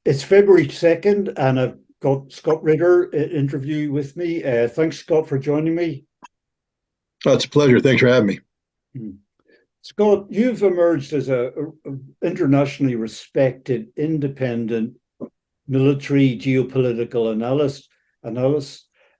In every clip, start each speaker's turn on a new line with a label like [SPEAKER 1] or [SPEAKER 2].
[SPEAKER 1] It's February 2nd, and I've got Scott Ritter interview with me. Thanks, Scott, for joining me.
[SPEAKER 2] Oh, it's a pleasure. Thanks for having me.
[SPEAKER 1] Hmm. Scott, you've emerged as a internationally respected, independent military geopolitical analyst.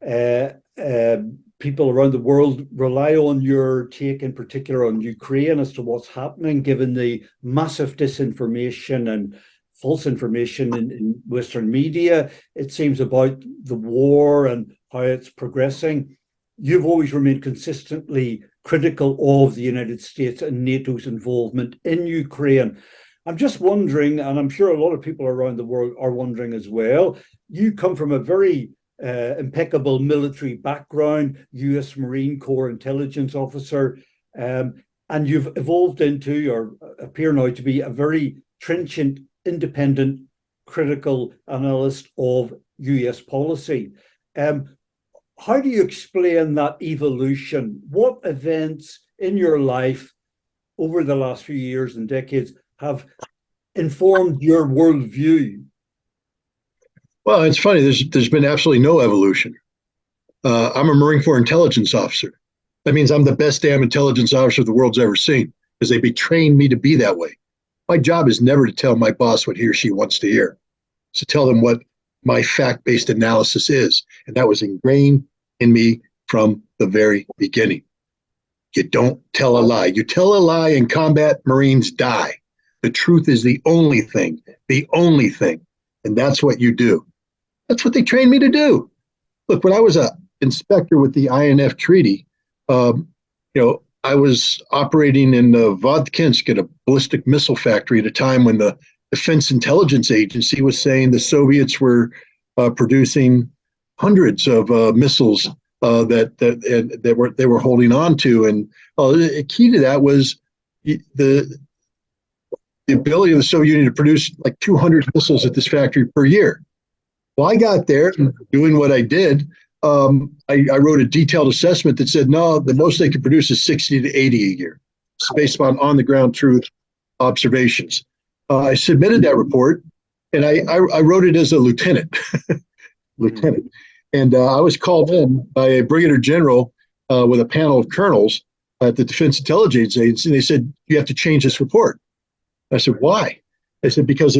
[SPEAKER 1] Uh, uh, People around the world rely on your take, in particular on Ukraine, as to what's happening, given the massive disinformation and false information in Western media, it seems, about the war and how it's progressing. You've always remained consistently critical of the United States and NATO's involvement in Ukraine. I'm just wondering, and I'm sure a lot of people around the world are wondering as well, you come from a very impeccable military background, US Marine Corps intelligence officer, and you've evolved into, or appear now to be, a very trenchant, independent, critical analyst of US policy. How do you explain that evolution? What events in your life over the last few years and decades have informed your worldview?
[SPEAKER 2] Well, it's funny. There's been absolutely no evolution. I'm a Marine Corps intelligence officer. That means I'm the best damn intelligence officer the world's ever seen because they trained me to be that way. My job is never to tell my boss what he or she wants to hear. It's to tell them what my fact-based analysis is, and that was ingrained in me from the very beginning. You don't tell a lie. You tell a lie in combat, Marines die. The truth is the only thing, and that's what you do. That's what they trained me to do. Look, when I was an inspector with the INF Treaty, I was operating in Vodkinsk at a ballistic missile factory at a time when the Defense Intelligence Agency was saying the Soviets were producing hundreds of missiles that they were holding on to, and the key to that was the ability of the Soviet Union to produce like 200 missiles at this factory per year. Well, I got there and doing what I did. I wrote a detailed assessment that said, no, the most they could produce is 60 to 80 a year. It's based on the ground truth observations. I submitted that report, and I wrote it as a lieutenant. Lieutenant. And I was called in by a brigadier general with a panel of colonels at the Defense Intelligence Agency, and they said, you have to change this report. I said, why? They said, because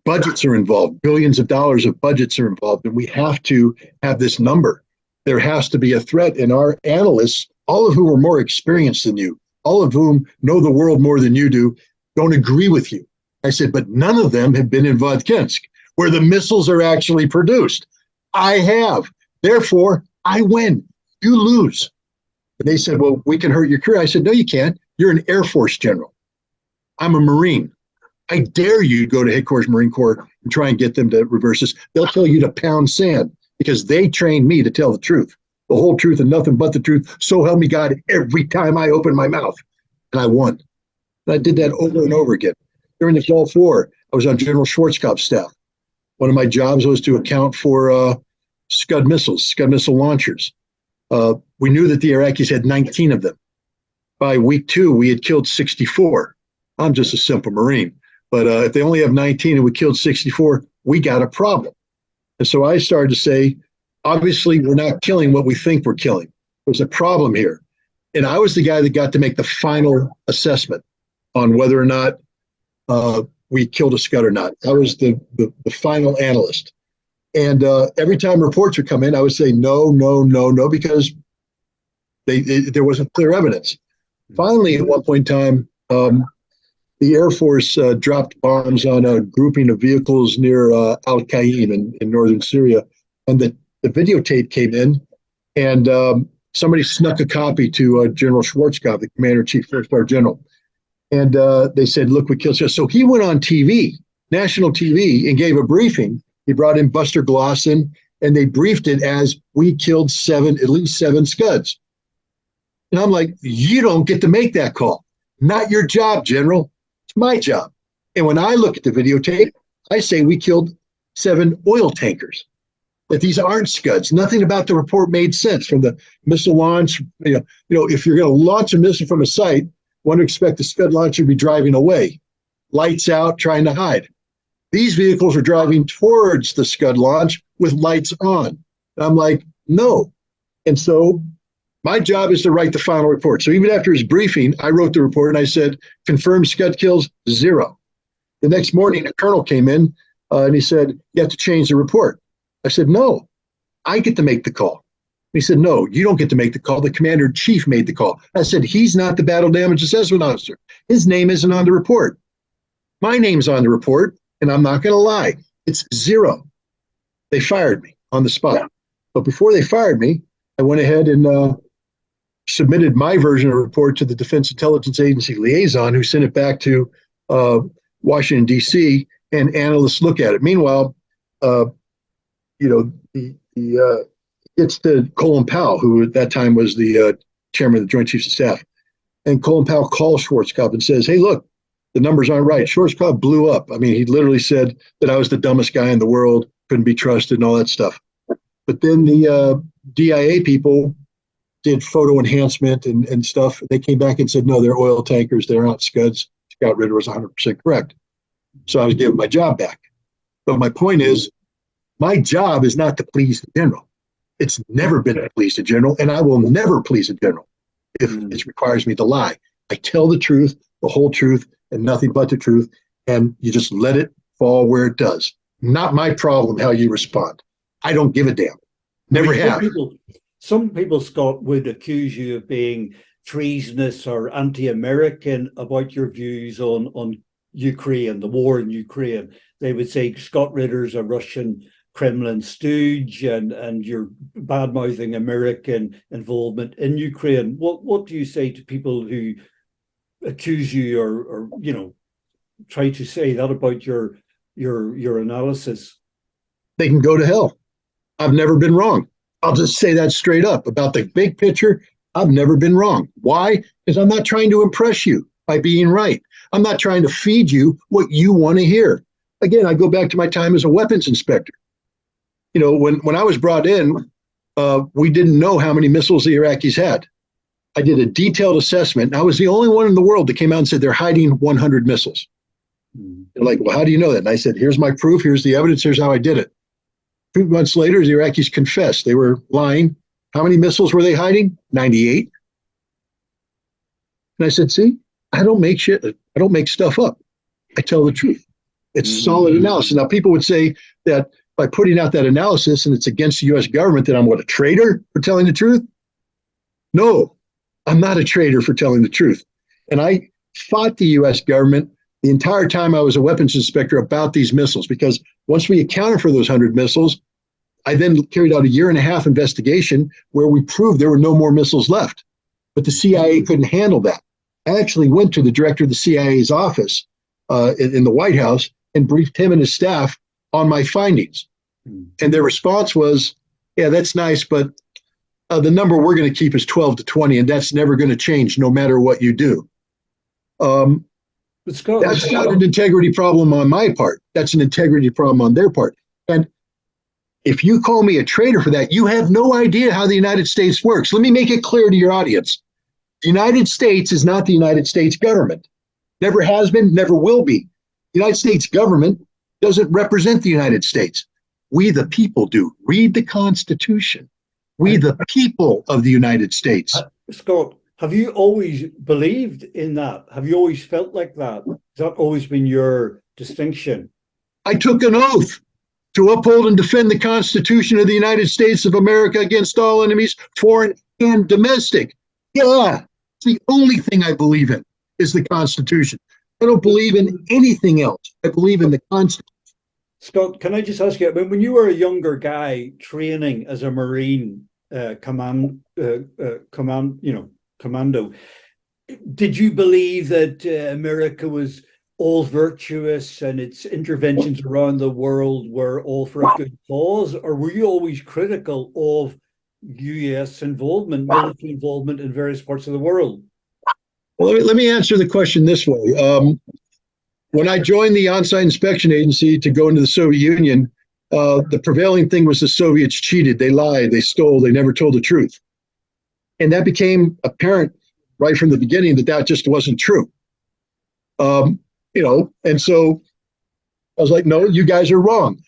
[SPEAKER 2] budgets are involved, billions of dollars of budgets are involved, and we have to have this number. There has to be a threat, and our analysts, all of whom are more experienced than you, all of whom know the world more than you do, don't agree with you. I said, but none of them have been in Vodkinsk, where the missiles are actually produced. I have. Therefore, I win. You lose. And they said, well, we can hurt your career. I said, no, you can't. You're an Air Force general. I'm a Marine. I dare you to go to headquarters Marine Corps and try and get them to reverse this. They'll tell you to pound sand because they trained me to tell the truth, the whole truth and nothing but the truth. So help me God every time I open my mouth. And I won. And I did that over and over again. During the Gulf War, I was on General Schwarzkopf's staff. One of my jobs was to account for Scud missiles, Scud missile launchers. We knew that the Iraqis had 19 of them. By week 2, we had killed 64. I'm just a simple Marine. But if they only have 19 and we killed 64, we got a problem. And so I started to say, obviously, we're not killing what we think we're killing. There's a problem here. And I was the guy that got to make the final assessment on whether or not we killed a Scud or not. I was the final analyst. And every time reports would come in, I would say, no, no, no, no, because there wasn't clear evidence. Finally, at one point in time, the Air Force dropped bombs on a grouping of vehicles near Al-Qaim in northern Syria. And the videotape came in, and somebody snuck a copy to General Schwarzkopf, the commander-in-chief, four-star general. And they said, look, we killed Scud. So he went on TV, national TV, and gave a briefing. He brought in Buster Glosson, and they briefed it as, we killed at least seven Scuds. And I'm like, you don't get to make that call. Not your job, General. It's my job. And when I look at the videotape, I say we killed 7 oil tankers. That these aren't Scuds. Nothing about the report made sense from the missile launch. You know, if you're going to launch a missile from a site, one would expect the Scud launcher to be driving away. lights out, trying to hide. These vehicles were driving towards the Scud launch with lights on. And I'm like, no. And so my job is to write the final report. So even after his briefing, I wrote the report and I said, confirmed Scud kills, 0. The next morning, a colonel came in and he said, you have to change the report. I said, no, I get to make the call. He said, no, you don't get to make the call. The commander-in-chief made the call. I said, he's not the battle damage assessment officer. His name isn't on the report. My name's on the report, and I'm not going to lie. It's 0. They fired me on the spot. But before they fired me, I went ahead and submitted my version of the report to the Defense Intelligence Agency liaison, who sent it back to Washington, D.C., and analysts look at it. Meanwhile, it's to Colin Powell, who at that time was the chairman of the Joint Chiefs of Staff. And Colin Powell calls Schwarzkopf and says, hey, look, the numbers aren't right. Schwarzkopf blew up. I mean, he literally said that I was the dumbest guy in the world, couldn't be trusted and all that stuff. But then the DIA people did photo enhancement and stuff. They came back and said, no, they're oil tankers. They're not Scuds. Scott Ritter was 100% correct. So I was given my job back. But my point is, my job is not to please the general. It's never been to please the general, and I will never please a general if it requires me to lie. I tell the truth, the whole truth, and nothing but the truth, and you just let it fall where it does. Not my problem how you respond. I don't give a damn. Never have.
[SPEAKER 1] Some people, Scott, would accuse you of being treasonous or anti-American about your views on Ukraine, the war in Ukraine. They would say Scott Ritter's a Russian Kremlin stooge, and you're bad-mouthing American involvement in Ukraine. What do you say to people who accuse you or try to say that about your analysis?
[SPEAKER 2] They can go to hell. I've never been wrong. I'll just say that straight up. About the big picture, I've never been wrong. Why? Because I'm not trying to impress you by being right. I'm not trying to feed you what you want to hear. Again, I go back to my time as a weapons inspector. When I was brought in, we didn't know how many missiles the Iraqis had. I did a detailed assessment. And I was the only one in the world that came out and said they're hiding 100 missiles. They're like, well, how do you know that? And I said, here's my proof. Here's the evidence. Here's how I did it. 2 months later, the Iraqis confessed they were lying. How many missiles were they hiding? 98. And I said, see, I don't make shit. I don't make stuff up. I tell the truth. It's solid analysis. Now, people would say that by putting out that analysis and it's against the U.S. government, that I'm a traitor for telling the truth? No, I'm not a traitor for telling the truth. And I fought the U.S. government the entire time I was a weapons inspector about these missiles, because once we accounted for those 100 missiles, I then carried out a 1.5-year investigation where we proved there were no more missiles left. But the CIA couldn't handle that. I actually went to the director of the CIA's office in the White House and briefed him and his staff on my findings. And their response was, yeah, that's nice, but the number we're going to keep is 12 to 20, and that's never going to change no matter what you do. That's not an integrity problem on my part. That's an integrity problem on their part. And if you call me a traitor for that, you have no idea how the United States works. Let me make it clear to your audience. The United States is not the United States government. Never has been, never will be. The United States government doesn't represent the United States. We the people do. Read the Constitution. We the people of the United States.
[SPEAKER 1] Scott, have you always believed in that? Have you always felt like that? Has that always been your distinction?
[SPEAKER 2] I took an oath to uphold and defend the Constitution of the United States of America against all enemies, foreign and domestic. Yeah, it's the only thing I believe in is the Constitution. I don't believe in anything else. I believe in the Constitution.
[SPEAKER 1] Scott, can I just ask you, when you were a younger guy training as a Marine commando, did you believe that America was all virtuous and its interventions around the world were all for a good cause? Or were you always critical of US involvement, military involvement in various parts of the world?
[SPEAKER 2] Well, let me answer the question this way. When I joined the on-site inspection agency to go into the Soviet Union, the prevailing thing was the Soviets cheated, they lied, they stole, they never told the truth. And that became apparent right from the beginning that just wasn't true. And so I was like, no, you guys are wrong.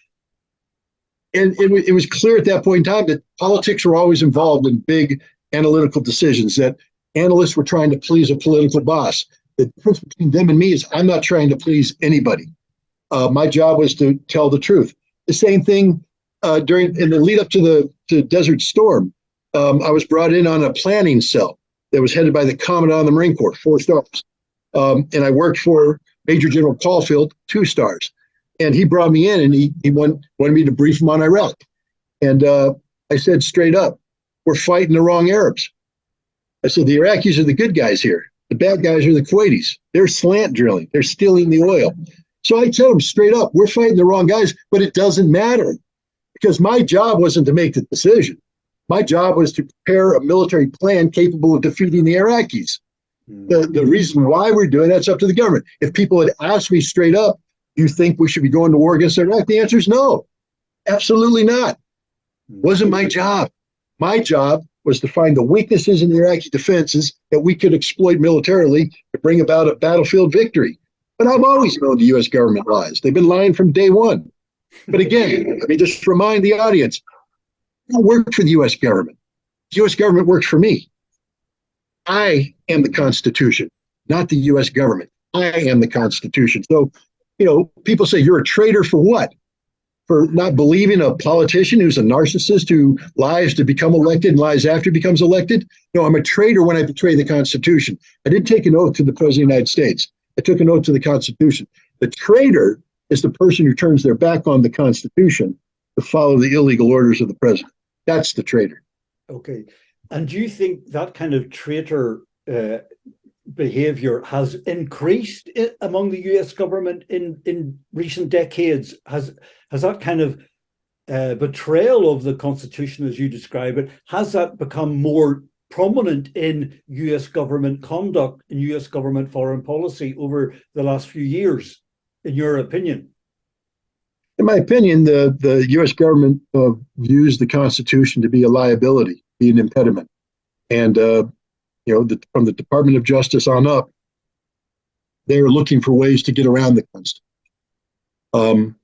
[SPEAKER 2] And it was clear at that point in time that politics were always involved in big analytical decisions, that analysts were trying to please a political boss. The difference between them and me is I'm not trying to please anybody. My job was to tell the truth. The same thing in the lead up to the Desert Storm. I was brought in on a planning cell that was headed by the Commandant of the Marine Corps, 4 stars. And I worked for Major General Caulfield, 2 stars. And he brought me in and he wanted me to brief him on Iraq. And I said straight up, we're fighting the wrong Arabs. I said, the Iraqis are the good guys here. The bad guys are the Kuwaitis. They're slant drilling. They're stealing the oil. So I tell them straight up, we're fighting the wrong guys, but it doesn't matter because my job wasn't to make the decision. My job was to prepare a military plan capable of defeating the Iraqis. The reason why we're doing that's up to the government. If people had asked me straight up, do you think we should be going to war against Iraq? The answer is no, absolutely not. Wasn't my job. My job was to find the weaknesses in the Iraqi defenses that we could exploit militarily to bring about a battlefield victory. But I've always known the U.S. government lies. They've been lying from day one. But again, let me just remind the audience, I don't work for the U.S. government. The U.S. government works for me. I am the Constitution, not the U.S. government. I am the Constitution. So, people say you're a traitor for what? For not believing a politician who's a narcissist who lies to become elected and lies after he becomes elected? No, I'm a traitor when I betray the Constitution. I didn't take an oath to the President of the United States. I took an oath to the Constitution. The traitor is the person who turns their back on the Constitution to follow the illegal orders of the president. That's the traitor.
[SPEAKER 1] Okay. And do you think that kind of traitor behavior has increased among the US government in recent decades? Has that kind of betrayal of the Constitution, as you describe it, has that become more prominent in US government conduct, in US government foreign policy over the last few years, in your opinion?
[SPEAKER 2] In my opinion, the US government views the Constitution to be a liability, be an impediment. And from the Department of Justice on up, they're looking for ways to get around the Constitution.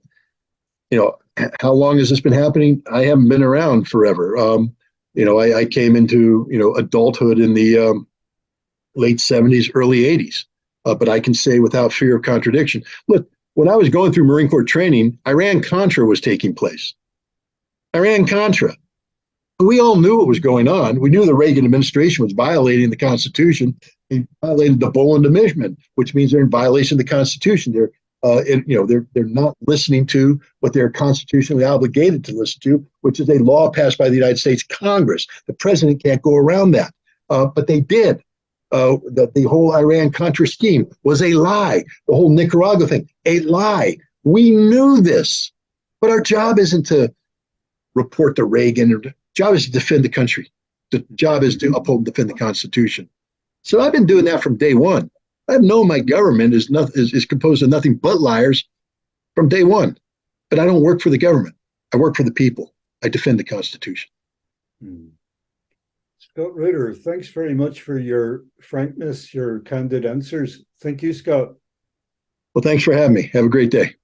[SPEAKER 2] How long has this been happening? I haven't been around forever. I came into adulthood in the late 70s, early 80s. But I can say without fear of contradiction, look, when I was going through Marine Corps training, Iran-Contra was taking place. Iran-Contra. We all knew what was going on. We knew the Reagan administration was violating the Constitution. They violated the Boland Amendment, which means they're in violation of the Constitution. They're not listening to what they're constitutionally obligated to listen to, which is a law passed by the United States Congress. The president can't go around that, but they did. The whole Iran-Contra scheme was a lie. The whole Nicaragua thing, a lie. We knew this, but our job isn't to report to Reagan. The job is to defend the country. The job is to uphold and defend the Constitution. So I've been doing that from day one. I've known my government is composed of nothing but liars from day one. But I don't work for the government. I work for the people. I defend the Constitution.
[SPEAKER 1] Scott Ritter, thanks very much for your frankness, your candid answers. Thank you, Scott.
[SPEAKER 2] Well, thanks for having me. Have a great day.